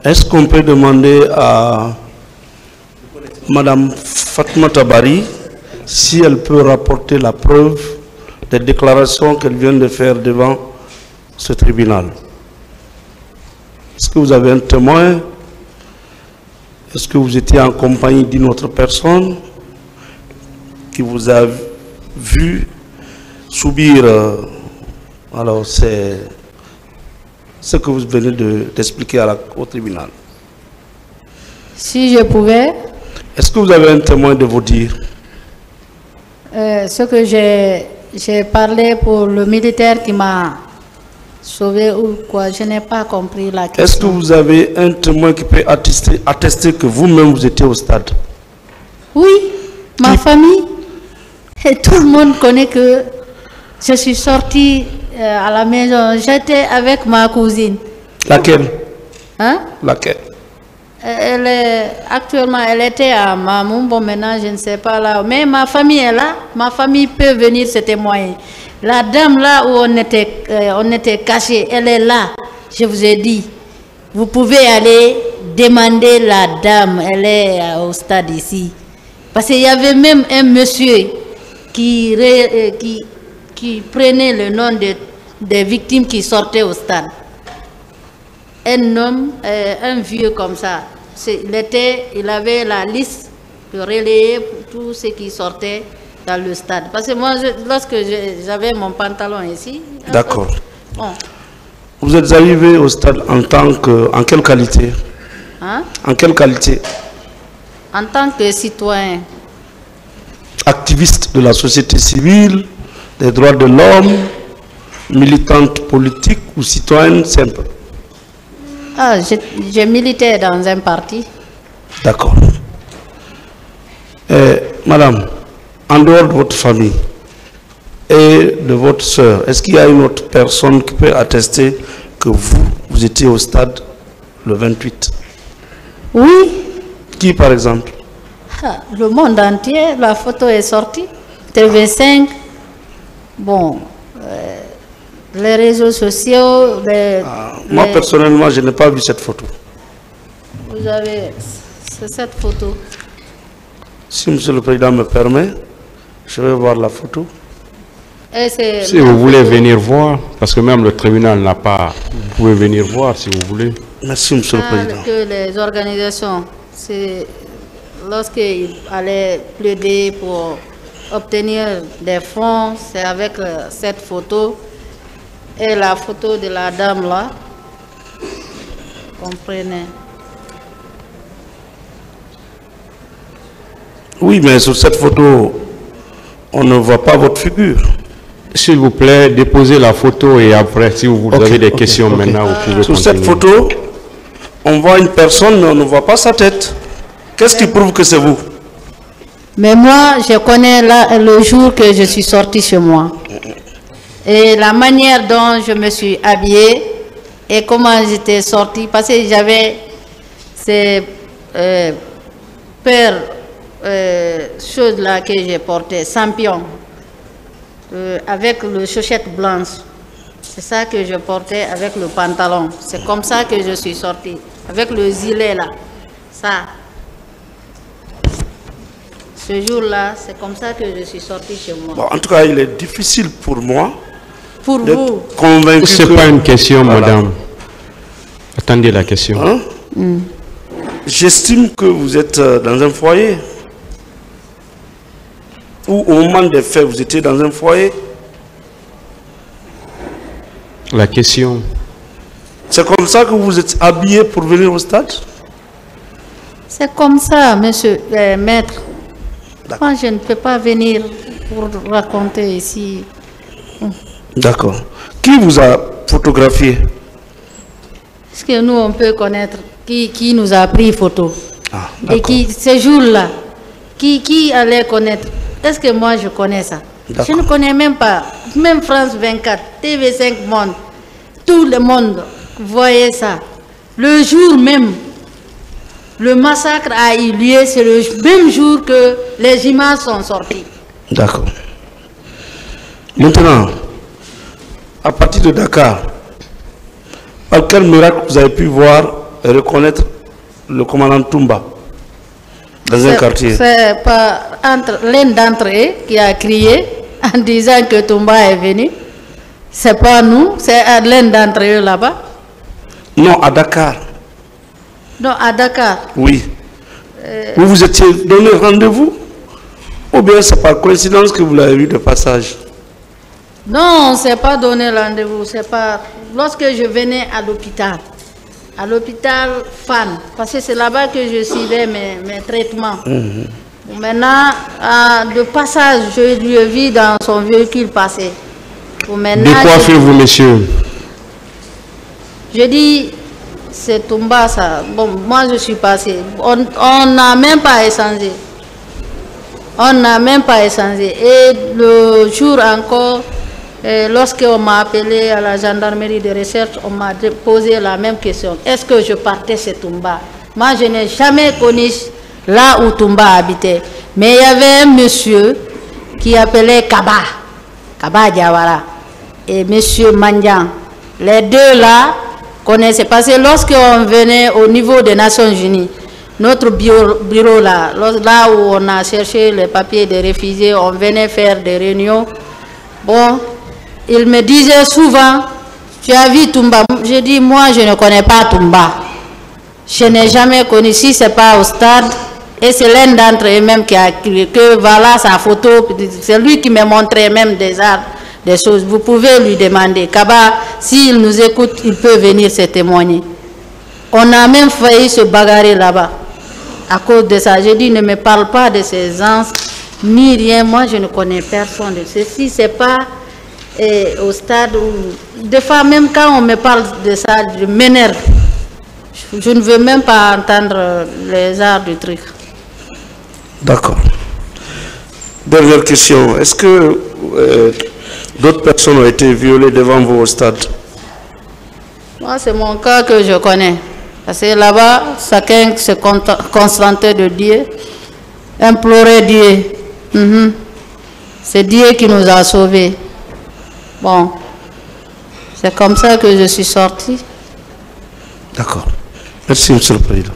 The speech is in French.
Est-ce qu'on peut demander à Madame Fatma Tabari si elle peut rapporter la preuve des déclarations qu'elle vient de faire devant ce tribunal? Est-ce que vous avez un témoin? Est-ce que vous étiez en compagnie d'une autre personne qui vous a vu subir alors c'est ce que vous venez d'expliquer au tribunal? Si je pouvais. Est-ce que vous avez un témoin de vous dire? Ce que j'ai parlé pour le militaire qui m'a sauvé ou quoi, je n'ai pas compris la question. Est-ce que vous avez un témoin qui peut attester que vous-même vous étiez au stade? Oui, ma famille. Et tout le monde connaît que je suis sortie à la maison. J'étais avec ma cousine. Laquelle? Hein? Laquelle? Actuellement, elle était à Mamou. Bon, maintenant, je ne sais pas là. Mais ma famille est là. Ma famille peut venir se témoigner. La dame là où on était cachés, elle est là. Je vous ai dit. Vous pouvez aller demander la dame. Elle est au stade ici. Parce qu'il y avait même un monsieur qui prenait le nom des victimes qui sortaient au stade. Un homme, un vieux comme ça, il avait la liste de relayer pour tous ceux qui sortaient dans le stade. Parce que moi, lorsque j'avais mon pantalon ici... D'accord. Bon. Vous êtes arrivé au stade en quelle qualité? Hein? En quelle qualité? En tant que citoyen. Activiste de la société civile, des droits de l'homme, militante politique ou citoyenne simple? Ah, j'ai milité dans un parti. D'accord. Madame, en dehors de votre famille et de votre soeur, est-ce qu'il y a une autre personne qui peut attester que vous étiez au stade le 28? Oui. Qui par exemple? Le monde entier, la photo est sortie. TV5. Bon. Les réseaux sociaux. Moi, personnellement, je n'ai pas vu cette photo. Vous avez cette photo. Si M. le Président me permet, je vais voir la photo. Si vous voulez venir voir, parce que même le tribunal n'a pas... Vous pouvez venir voir si vous voulez. Merci, M. le Président. Que les organisations, lorsqu'ils allaient plaider pour obtenir des fonds, c'est avec cette photo. Et la photo de la dame là, comprenez. Oui, mais sur cette photo, on ne voit pas votre figure. S'il vous plaît, déposez la photo et après, si vous avez des questions maintenant, vous pouvez sur continuer. Cette photo, on voit une personne, mais on ne voit pas sa tête. Qu'est-ce qui prouve que c'est vous? Mais moi, je connais le jour que je suis sortie chez moi. Et la manière dont je me suis habillée et comment j'étais sortie, parce que j'avais ces paires choses-là que j'ai portées, sampion, avec le chaussette blanche. C'est ça que je portais avec le pantalon. C'est comme ça que je suis sortie, avec le gilet là. Ça. Ce jour-là, c'est comme ça que je suis sortie chez moi. Bon, en tout cas, il est difficile pour moi. Pour vous. Convaincu. Ce n'est pas une question, voilà. Madame. Attendez la question. Hein? J'estime que vous êtes dans un foyer. Ou au moment des faits, vous étiez dans un foyer. La question. C'est comme ça que vous êtes habillé pour venir au stade? C'est comme ça, monsieur maître. Moi, je ne peux pas venir pour raconter ici. D'accord. Qui vous a photographié? Est-ce que nous, on peut connaître qui nous a pris photo? Ah, et qui, ce jour-là, qui allait connaître? Est-ce que moi, je connais ça? Je ne connais même pas. Même France 24, TV5 Monde, tout le monde voyait ça. Le jour même, le massacre a eu lieu, c'est le même jour que les images sont sorties. D'accord. Maintenant, à partir de Dakar, par quel miracle vous avez pu voir reconnaître le commandant Toumba dans un quartier. C'est pas l'un d'entre eux qui a crié en disant que Toumba est venu. C'est pas nous, c'est l'un d'entre eux là-bas. Non, à Dakar. Non, à Dakar. Oui. Vous vous étiez donné rendez-vous? Ou bien c'est par coïncidence que vous l'avez vu de passage? Non, on ne s'est pas donné rendez-vous. C'est pas... Lorsque je venais à l'hôpital Fan, parce que c'est là-bas que je suivais mes traitements. Maintenant, de passage, je lui ai vu dans son véhicule passer. De quoi faites-vous, monsieur? Je dis, c'est Toumba ça. Bon, moi je suis passé. On n'a même pas échangé. On n'a même pas échangé. Et le jour encore, lorsqu'on m'a appelé à la gendarmerie de recherche, on m'a posé la même question. Est-ce que je partais chez Toumba? Moi, je n'ai jamais connu là où Toumba habitait. Mais il y avait un monsieur qui appelait Kaba Diawara, et monsieur Mandian. Les deux là connaissaient. Parce que lorsqu'on venait au niveau des Nations Unies, notre bureau là où on a cherché les papiers des réfugiés, on venait faire des réunions. Bon, il me disait souvent, tu as vu Toumba? Je dis, moi je ne connais pas Toumba. Je n'ai jamais connu, si ce n'est pas au stade. Et c'est l'un d'entre eux même qui a crié que voilà sa photo. C'est lui qui me montrait même des choses. Vous pouvez lui demander. Kaba, s'il nous écoute, il peut venir se témoigner. On a même failli se bagarrer là-bas. À cause de ça, j'ai dit, ne me parle pas de ces gens, ni rien. Moi, je ne connais personne de ceci. C'est pas au stade où... Des fois, même quand on me parle de ça, je m'énerve. Je ne veux même pas entendre les arts du truc. D'accord. Dernière question. Est-ce que d'autres personnes ont été violées devant vous au stade? Moi, c'est mon cas que je connais. Parce que là-bas, chacun se contentait de Dieu, implorait Dieu. C'est Dieu qui nous a sauvés. Bon, c'est comme ça que je suis sorti. D'accord. Merci, Monsieur le Président.